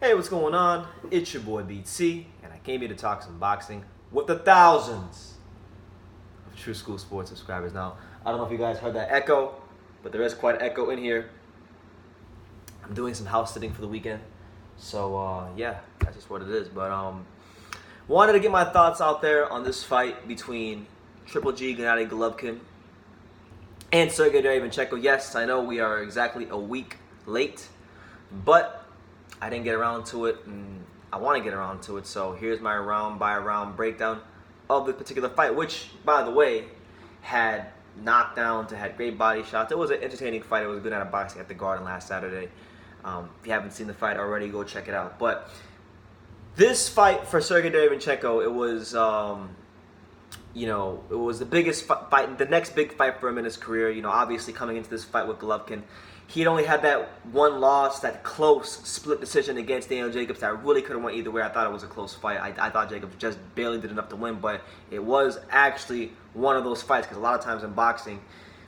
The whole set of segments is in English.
Hey, what's going on? It's your boy BT, and I came here to talk some boxing with the thousands of True School Sports subscribers. Now, I don't know if you guys heard that echo, but there is quite an echo in here. I'm doing some house sitting for the weekend, so yeah, that's just what it is. But wanted to get my thoughts out there on this fight between Triple G, Gennady Golovkin, and Sergiy Derevyanchenko. Yes, I know we are exactly a week late, but I didn't get around to it, and I want to get around to it. So here's my round-by-round breakdown of this particular fight, which, by the way, had knockdowns, it had great body shots. It was an entertaining fight. It was good at a boxing at the Garden last Saturday. If you haven't seen the fight already, go check it out. But this fight for Sergiy Derevyanchenko, it was, it was the biggest fight, the next big fight for him in his career. Obviously coming into this fight with Golovkin, he had only had that one loss, that close split decision against Daniel Jacobs that really could have went either way. I thought it was a close fight. I thought Jacobs just barely did enough to win, but it was actually one of those fights, because a lot of times in boxing,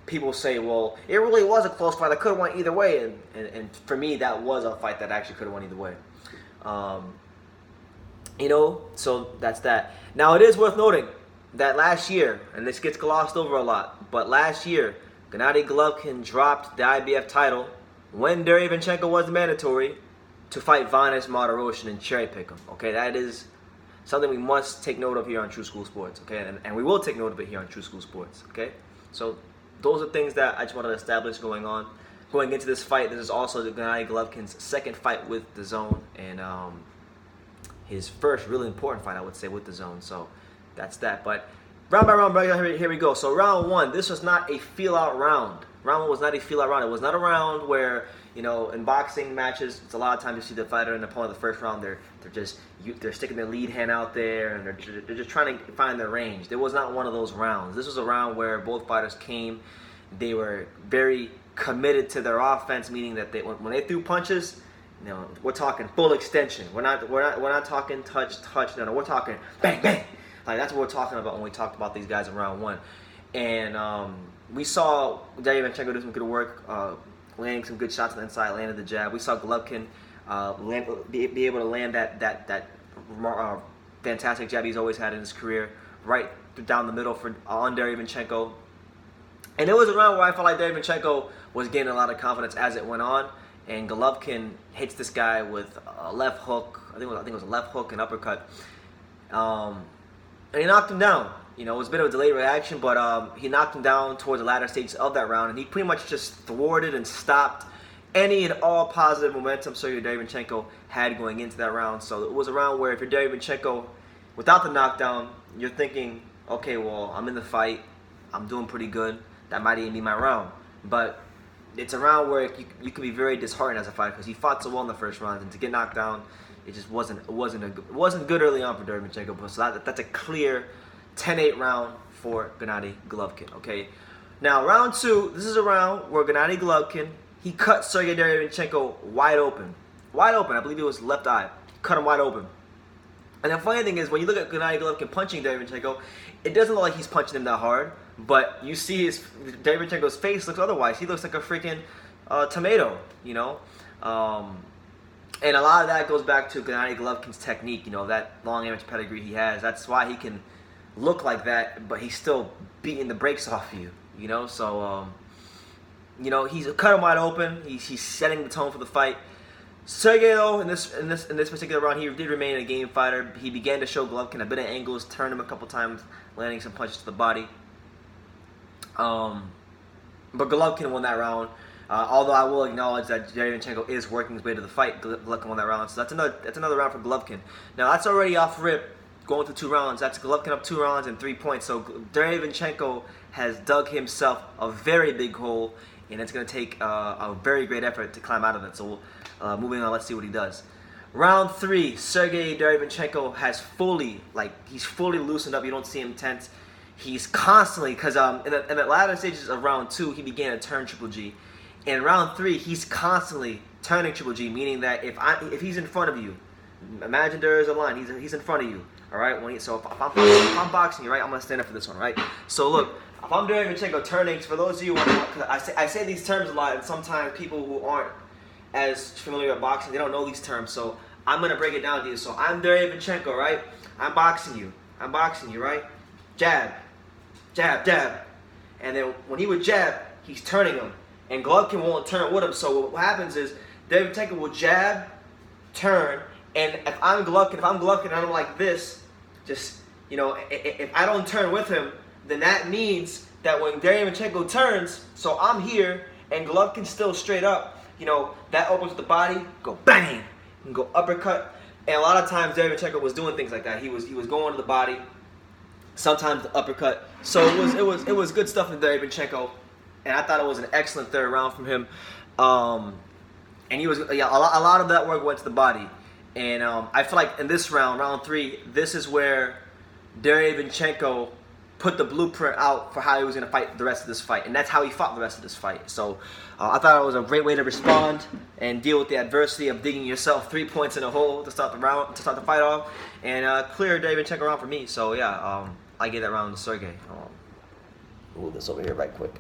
people say, well, it really was a close fight. It could have went either way, and for me, that was a fight that actually could have went either way. So that's that. Now, it is worth noting that last year, and this gets glossed over a lot, but last year, Gennady Golovkin dropped the IBF title when Derevyanchenko was mandatory to fight Vanes Martirosyan and cherry pick him. Okay, that is something we must take note of here on True School Sports. Okay, and we will take note of it here on True School Sports. Okay, so those are things that I just wanted to establish going into this fight. This is also Gennady Golovkin's second fight with the Zone, and his first really important fight, I would say, with the Zone. So that's that. But round by round, here we go. So round one, this was not a feel-out round. Round one was not a feel-out round. It was not a round where, in boxing matches, it's a lot of times you see the fighter and the opponent the first round, they're sticking their lead hand out there, and they're just trying to find their range. There was not one of those rounds. This was a round where both fighters came. They were very committed to their offense, meaning that when they threw punches, we're talking full extension. We're not talking touch. No, we're talking bang, bang. Like, that's what we're talking about when we talked about these guys in round one. And we saw Derevyanchenko do some good work, landing some good shots on the inside, landed the jab. We saw Golovkin be able to land that fantastic jab he's always had in his career, right down the middle on Derevyanchenko. And it was a round where I felt like Derevyanchenko was gaining a lot of confidence as it went on. And Golovkin hits this guy with a left hook. I think it was a left hook and uppercut. And he knocked him down. It was a bit of a delayed reaction, but he knocked him down towards the latter stages of that round, and he pretty much just thwarted and stopped any and all positive momentum Sergiy Derevyanchenko had going into that round. So it was a round where if you're Derevyanchenko without the knockdown, you're thinking, okay, well, I'm in the fight, I'm doing pretty good, that might even be my round. But it's a round where you can be very disheartened as a fighter, because he fought so well in the first round, and to get knocked down, it just wasn't good early on for Derevyanchenko. So that's a clear 10-8 round for Gennady Golovkin. Okay, now round two. This is a round where Gennady Golovkin, he cut Sergiy Derevyanchenko wide open. I believe it was left eye. Cut him wide open. And the funny thing is, when you look at Gennady Golovkin punching Derevyanchenko, it doesn't look like he's punching him that hard. But you see Derevyanchenko's face looks otherwise. He looks like a freaking tomato. And a lot of that goes back to Gennady Golovkin's technique, that long amateur pedigree he has. That's why he can look like that, but he's still beating the brakes off you, So, he's cut him wide open. He's setting the tone for the fight. Sergiy, though, in this particular round, he did remain a game fighter. He began to show Golovkin a bit of angles, turned him a couple times, landing some punches to the body. But Golovkin won that round. Although I will acknowledge that Derevyanchenko is working his way to the fight, Golovkin won that round. So that's another round for Golovkin. Now that's already off rip, going through 2 rounds. That's Golovkin up 2 rounds and 3 points. So Derevyanchenko has dug himself a very big hole, and it's going to take a very great effort to climb out of it. So moving on, let's see what he does. Round 3, Sergiy Derevyanchenko has fully loosened up. You don't see him tense. He's constantly, because in the latter stages of round 2, he began to turn Triple G. In round 3, he's constantly turning Triple G, meaning that if he's in front of you, imagine there is a line, he's in front of you, all right? If I'm boxing you, right, I'm going to stand up for this one, right? So look, if I'm Derevyanchenko turning, for those of you who I say these terms a lot, and sometimes people who aren't as familiar with boxing, they don't know these terms. So I'm gonna break it down to you. So I'm Derevyanchenko, right? I'm boxing you, right? Jab, jab, jab. And then when he would jab, he's turning him. And Golovkin won't turn with him. So what happens is Derevyanchenko will jab, turn, and if I'm Golovkin and I'm like this, just, you know, if I don't turn with him, then that means that when Derevyanchenko turns, so I'm here and Golovkin's still straight up, you know, that opens the body, go bang, and go uppercut. And a lot of times Derevyanchenko was doing things like that. He was going to the body, sometimes the uppercut. So it was good stuff in Derevyanchenko, and I thought it was an excellent third round from him. And he was, yeah, a lot of that work went to the body. And I feel like in this round, round 3, this is where Derevyanchenko put the blueprint out for how he was going to fight the rest of this fight. And that's how he fought the rest of this fight. So I thought it was a great way to respond and deal with the adversity of digging yourself 3 points in a hole to start the round, to start the fight off. And clear Derevyanchenko round for me. So yeah, I gave that round to Sergey. Move this over here right quick.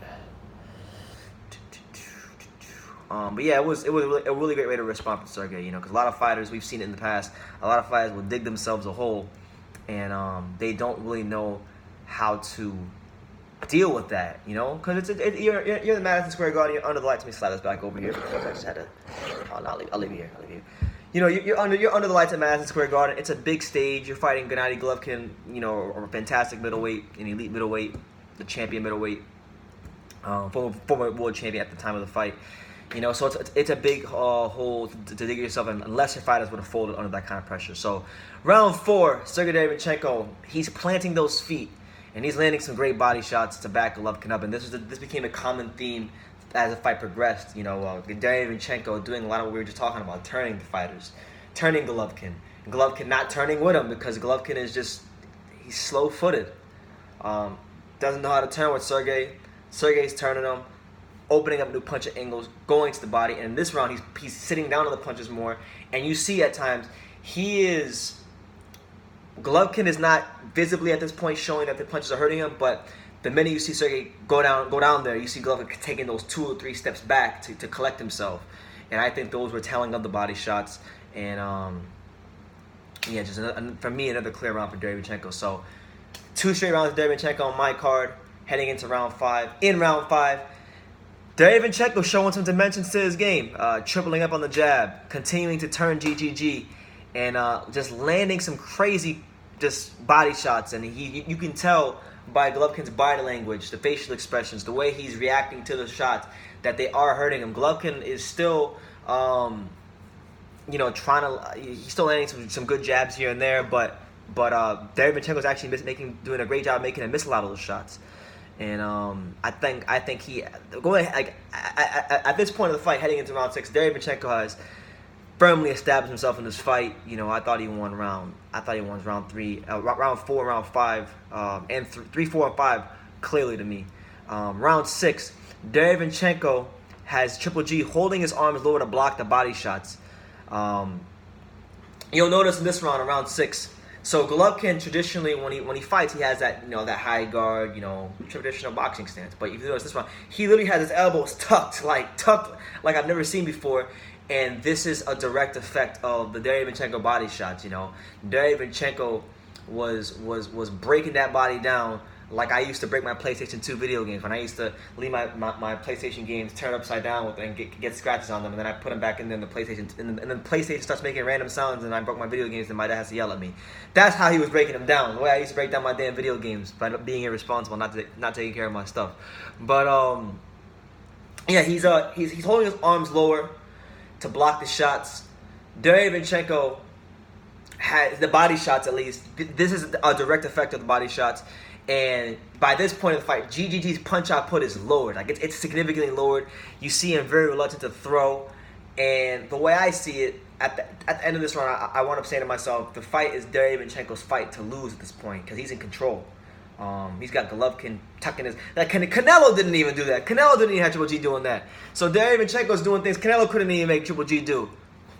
But yeah, it was a really great way to respond to Sergey, you know, because a lot of fighters, we've seen it in the past, a lot of fighters will dig themselves a hole, and they don't really know how to deal with that, you know, because you're in Madison Square Garden, you're under the lights. Let me slide this back over here because I just had to. Oh, no, I'll leave you here. You know, you're under the lights at Madison Square Garden. It's a big stage. You're fighting Gennady Golovkin, you know, a fantastic middleweight, an elite middleweight, the champion middleweight, former world champion at the time of the fight. You know, so it's a big hole to dig yourself in, unless your fighters would have folded under that kind of pressure. So, round 4, Sergiy Derevyanchenko, he's planting those feet, and he's landing some great body shots to back Golovkin up. And this became a common theme as the fight progressed. You know, Derevyanchenko doing a lot of what we were just talking about, turning the fighters, turning Golovkin, and Golovkin not turning with him because Golovkin is just, he's slow-footed. Doesn't know how to turn with Sergey. Sergey's turning him, opening up new punch angles, going to the body. And in this round, he's sitting down on the punches more. And you see at times, Golovkin is not visibly at this point showing that the punches are hurting him, but the minute you see Sergey go down there, you see Golovkin taking those 2 or 3 steps back to collect himself. And I think those were telling of the body shots. And yeah, just for me, another clear round for Derevyanchenko. So 2 straight rounds of Derevyanchenko on my card, heading into round 5. In round 5, Derevyanchenko showing some dimensions to his game, tripling up on the jab, continuing to turn GGG, and just landing some crazy just body shots. And you can tell by Golovkin's body language, the facial expressions, the way he's reacting to the shots, that they are hurting him. Golovkin is still, you know, he's still landing some good jabs here and there, but Derevyanchenko is actually doing a great job making him miss a lot of those shots. And I think he at this point of the fight, heading into round 6, Derevyanchenko has firmly established himself in this fight. You know, I thought he won round 3, round 4, round 5, and 3, 4, and 5 clearly to me. Round 6, Derevyanchenko has Triple G holding his arms lower to block the body shots. You'll notice in this round, around 6. So Golovkin traditionally, when he fights, he has that, you know, that high guard, you know, traditional boxing stance. But if you notice this one, he literally has his elbows tucked like I've never seen before. And this is a direct effect of the Derevyanchenko body shots. You know, Derevyanchenko was breaking that body down like I used to break my PlayStation 2 video games. When I used to leave my PlayStation games turned upside down and get scratches on them, and then I put them back in the PlayStation, and then the PlayStation starts making random sounds, and I broke my video games, and my dad has to yell at me. That's how he was breaking them down. The way I used to break down my damn video games, by being irresponsible, not taking care of my stuff. But yeah, he's holding his arms lower to block the shots. Derevyanchenko has the body shots, at least. This is a direct effect of the body shots. And by this point of the fight, GGG's punch output is lowered. Like it's significantly lowered. You see him very reluctant to throw. And the way I see it, at the end of this round, I wound up saying to myself, the fight is Derevyanchenko's fight to lose at this point because he's in control. He's got Golovkin tucking his... Canelo didn't even do that. Canelo didn't even have Triple G doing that. So Derevyanchenko's doing things Canelo couldn't even make Triple G do.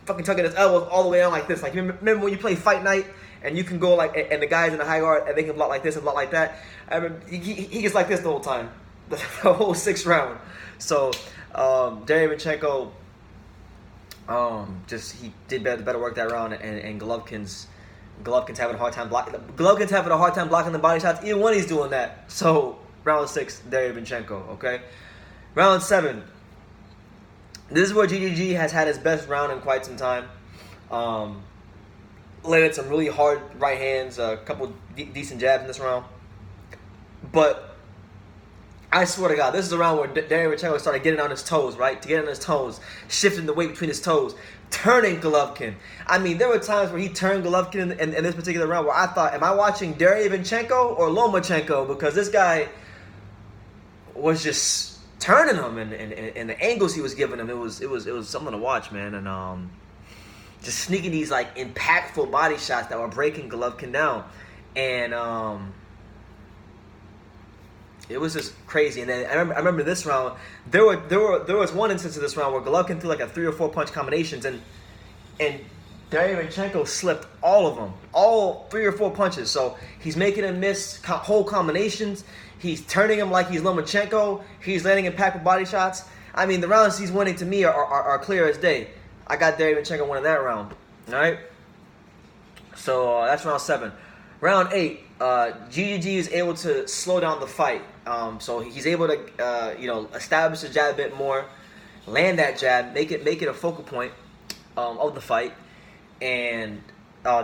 Fucking tucking his elbows all the way down like this. Like, remember when you play Fight Night? And you can go like, and the guys in the high guard, and they can block like this and block like that. I mean, he gets like this the whole time, the whole 6th round. So Derevyanchenko Just he did better work that round, and Golovkin's having a hard time blocking the body shots, even when he's doing that. So round 6, Derevyanchenko. Okay, round 7. This is where GGG has had his best round in quite some time. Landed some really hard right hands, a couple decent jabs in this round. But I swear to God, this is a round where Derevyanchenko started getting on his toes, right? To get on his toes, shifting the weight between his toes, turning Golovkin. I mean, there were times where he turned Golovkin in this particular round where I thought, am I watching Derevyanchenko or Lomachenko? Because this guy was just turning him, and the angles he was giving him, it was something to watch, man. And just sneaking these like impactful body shots that were breaking Golovkin down, and it was just crazy. And then I remember this round. There was one instance of this round where Golovkin threw like a 3 or 4 punch combinations, and Derevyanchenko slipped all of them, all 3 or 4 punches. So he's making him miss whole combinations. He's turning him like he's Lomachenko. He's landing impactful body shots. I mean, the rounds he's winning to me are clear as day. I got Derevyanchenko winning that round. All right. So that's round 7. Round 8, GGG is able to slow down the fight. So he's able to, establish the jab a bit more, land that jab, make it a focal point of the fight, and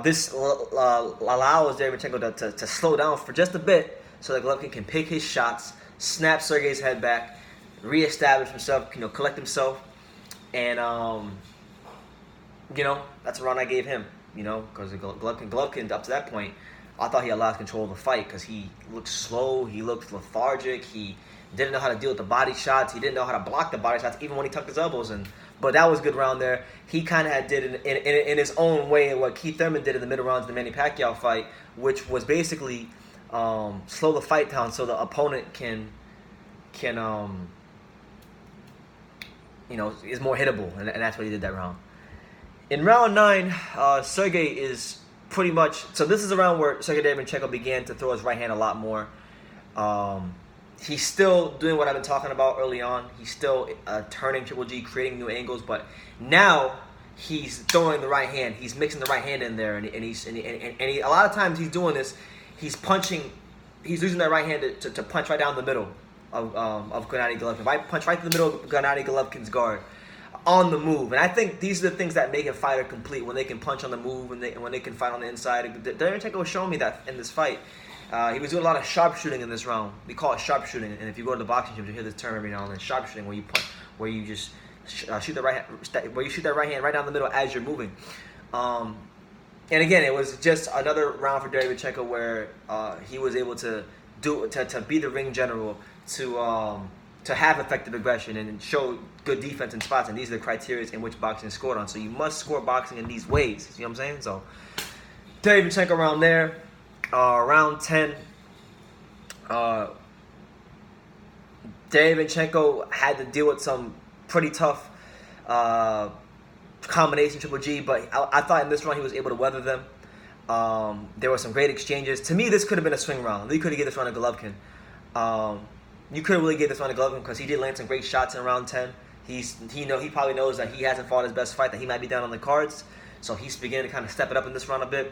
this allows Derevyanchenko to slow down for just a bit, so that Golovkin can pick his shots, snap Sergey's head back, reestablish himself, collect himself, and that's a round I gave him, because Golovkin up to that point, I thought he had lost control of the fight because he looked slow, he looked lethargic, he didn't know how to deal with the body shots, he didn't know how to block the body shots even when he tucked his elbows in. But that was a good round there. He kind of did in his own way what Keith Thurman did in the middle rounds of the Manny Pacquiao fight, which was basically slow the fight down so the opponent can is more hittable, and that's what he did that round. In round 9, Sergey is pretty much, so this is a round where Sergiy Derevyanchenko began to throw his right hand a lot more. He's still doing what I've been talking about early on. He's still turning Triple G, creating new angles, but now he's throwing the right hand. He's mixing the right hand in there, and he a lot of times he's doing this. He's using that right hand to punch right down the middle of Gennady Golovkin. Right, punch right to the middle of Gennady Golovkin's guard on the move. And I think these are the things that make a fighter complete, when they can punch on the move and when they can fight on the inside. Derevyanchenko was showing me that in this fight. He was doing a lot of sharpshooting in this round. We call it sharpshooting, and if you go to the boxing gym, you hear this term every now and then. Sharpshooting, where you just shoot that right hand right down the middle as you're moving. And again, it was just another round for Derevyanchenko where he was able to be the ring general, to have effective aggression and show good defense in spots, and these are the criteria in which boxing is scored on. So you must score boxing in these ways. You know what I'm saying? So Derevyanchenko around there. Round 10, Derevyanchenko had to deal with some pretty tough combination Triple G, but I thought in this round he was able to weather them. There were some great exchanges. To me, this could have been a swing round. You could have given this round to Golovkin. You could have really gave this round to Golovkin because he did land some great shots in round 10. He probably knows that he hasn't fought his best fight, that he might be down on the cards, so he's beginning to kind of step it up in this round a bit.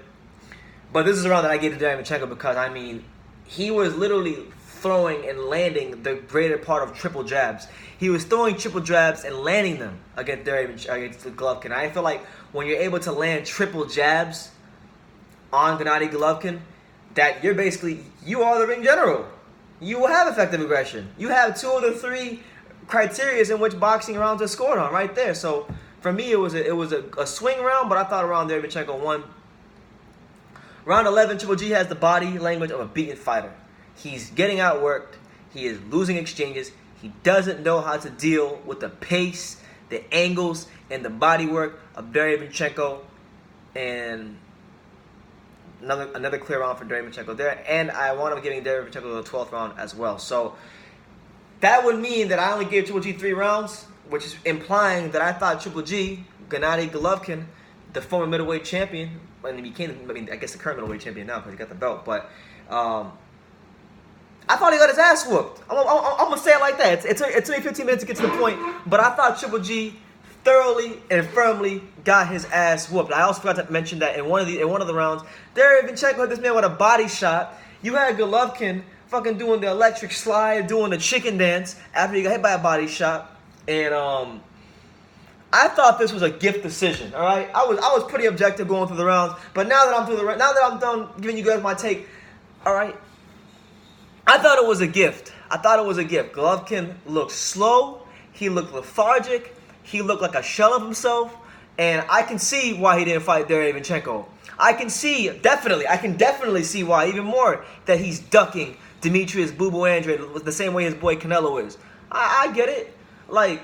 But this is a round that I gave to Derevyanchenko because, I mean, he was literally throwing and landing the greater part of triple jabs. He was throwing triple jabs and landing them against Golovkin. I feel like when you're able to land triple jabs on Gennady Golovkin, that you are the ring general. You will have effective aggression. You have 2 of the 3 criteria in which boxing rounds are scored on right there. So for me, it was a swing round, but I thought around Derevyanchenko won. Round 11, Triple G has the body language of a beaten fighter. He's getting outworked. He is losing exchanges. He doesn't know how to deal with the pace, the angles, and the body work of Derevyanchenko. And another clear round for Derevyanchenko there. And I wound up giving Derevyanchenko the 12th round as well. So that would mean that I only gave Triple G 3 rounds, which is implying that I thought Triple G, Gennady Golovkin, the former middleweight champion, and he became, I guess, the current middleweight champion now because he got the belt. But I thought he got his ass whooped. I'm gonna say it like that. It took me 15 minutes to get to the point, but I thought Triple G thoroughly and firmly got his ass whooped. I also forgot to mention that in one of the rounds, Derevyanchenko hit this man with a body shot. You had Golovkin fucking doing the electric slide, doing the chicken dance after he got hit by a body shot, and I thought this was a gift decision. All right, I was pretty objective going through the rounds, but now that I'm done giving you guys my take, all right, I thought it was a gift. Golovkin looked slow. He looked lethargic. He looked like a shell of himself, and I can see why he didn't fight Derevyanchenko. I can definitely see why, even more, that he's ducking Demetrius Boo Boo Andrade the same way his boy Canelo is. I get it. Like,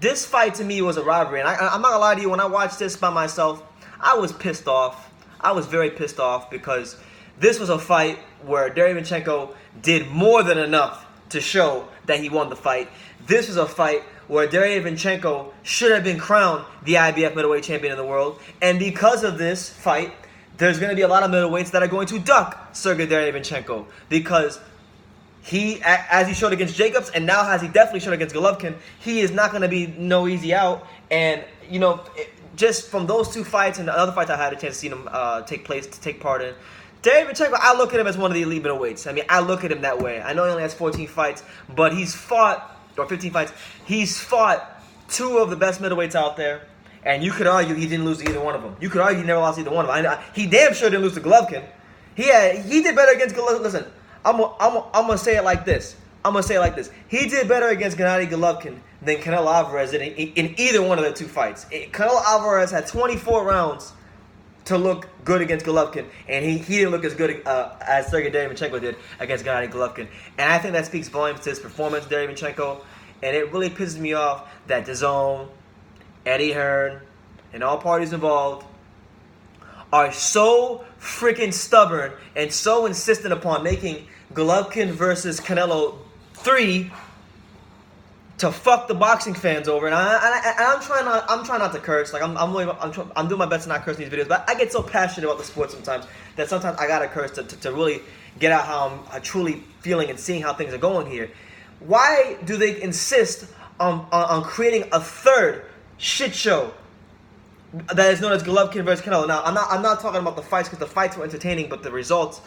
this fight to me was a robbery, and I'm not gonna lie to you, when I watched this by myself, I was pissed off. I was very pissed off because this was a fight where Derevyanchenko did more than enough to show that he won the fight. This was a fight where Derevyanchenko should have been crowned the IBF middleweight champion of the world, and because of this fight, there's going to be a lot of middleweights that are going to duck Sergiy Derevyanchenko because he, as he showed against Jacobs, and now as he definitely showed against Golovkin, he is not going to be no easy out. And you know, just from those two fights and the other fights I had a chance to see him take part in, Derevyanchenko, I look at him as one of the elite middleweights. I mean, I look at him that way. I know he only has 14 fights, but he's fought, or 15 fights, he's fought two of the best middleweights out there. And you could argue he didn't lose to either one of them. You could argue he never lost to either one of them. He damn sure didn't lose to Golovkin. He did better against Golovkin. Listen, I'm gonna say it like this. He did better against Gennady Golovkin than Canelo Alvarez did in either one of the two fights. Canelo Alvarez had 24 rounds to look good against Golovkin, and he didn't look as good as Sergiy Derevyanchenko did against Gennady Golovkin. And I think that speaks volumes to his performance, Derevyanchenko. And it really pisses me off that DAZN, Eddie Hearn, and all parties involved are so freaking stubborn and so insistent upon making Golovkin versus Canelo 3 to fuck the boxing fans over. And I'm trying not to curse. Like I'm doing my best to not curse in these videos, but I get so passionate about the sport sometimes that sometimes I gotta curse to really get out how I'm truly feeling and seeing how things are going here. Why do they insist on creating a third shit show that is known as Golovkin versus Canelo? Now, I'm not talking about the fights because the fights were entertaining, but the results,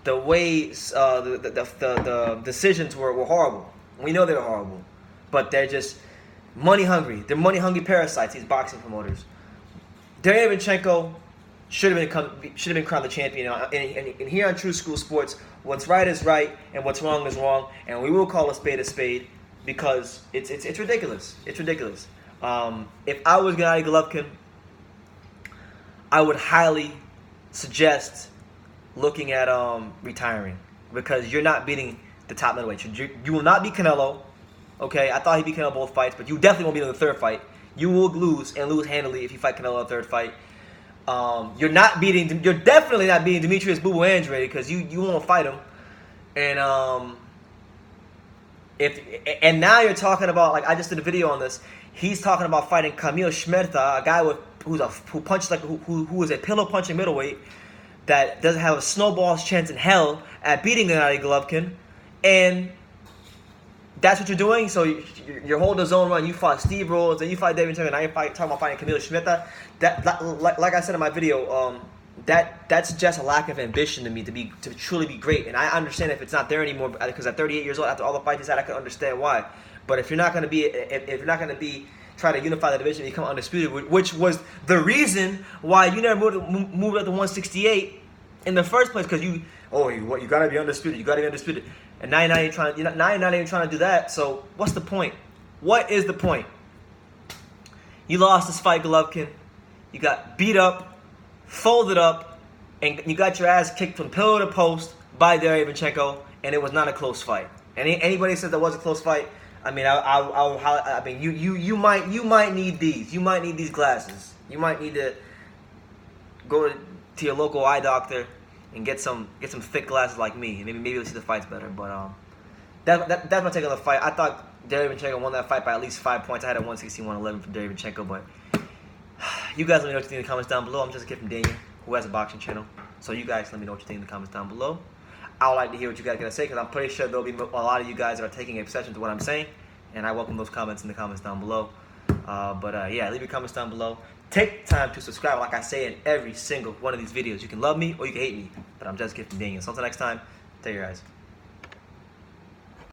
the ways, the decisions were horrible. We know they were horrible, but they're just money hungry. They're money hungry parasites. These boxing promoters. Derevyanchenko should have been crowned the champion. And here on True School Sports, what's right is right and what's wrong is wrong, and we will call a spade because it's ridiculous. It's ridiculous. If I was Gennady Golovkin, I would highly suggest looking at retiring because you're not beating the top middleweight. You will not beat Canelo. Okay, I thought he beat Canelo both fights, but you definitely won't beat him in the third fight. You will lose and lose handily if you fight Canelo in the third fight. You're definitely not beating Demetrius Boo Boo Andrade because you won't fight him. And and now you're talking about, like I just did a video on this. He's talking about fighting Kamil Schmerta, a guy who punches who is a pillow punching middleweight that doesn't have a snowball's chance in hell at beating Gennady Golovkin, and that's what you're doing. So your whole DAZN run, you fought Steve Rhodes, and you fight David Turner, and now you're talking about fighting Kamil Schmerta. Like I said in my video, that suggests a lack of ambition to me to truly be great. And I understand if it's not there anymore because at 38 years old, after all the fights he's had, I can understand why. But if you're not going to be try to unify the division and become undisputed, which was the reason why you never moved up to 168 in the first place, because you got to be undisputed. And now you're not even trying to do that. So what's the point? What is the point? You lost this fight, Golovkin. You got beat up, folded up, and you got your ass kicked from pillar to post by Derevyanchenko, and it was not a close fight. And anybody said that was a close fight, I mean, I mean, you might need these. You might need these glasses. You might need to go to your local eye doctor and get some thick glasses like me. Maybe you'll see the fights better. But that's my take on the fight. I thought Derevyanchenko won that fight by at least 5 points. I had a 161-11 for Derevyanchenko, but you guys let me know what you think in the comments down below. I'm just a kid from Daniel who has a boxing channel. So you guys let me know what you think in the comments down below. I would like to hear what you guys got to say because I'm pretty sure there'll be a lot of you guys that are taking exception to what I'm saying, and I welcome those comments in the comments down below. Yeah, leave your comments down below. Take time to subscribe, like I say in every single one of these videos. You can love me or you can hate me, but I'm just Gifted Daniel. So until next time, take care, guys.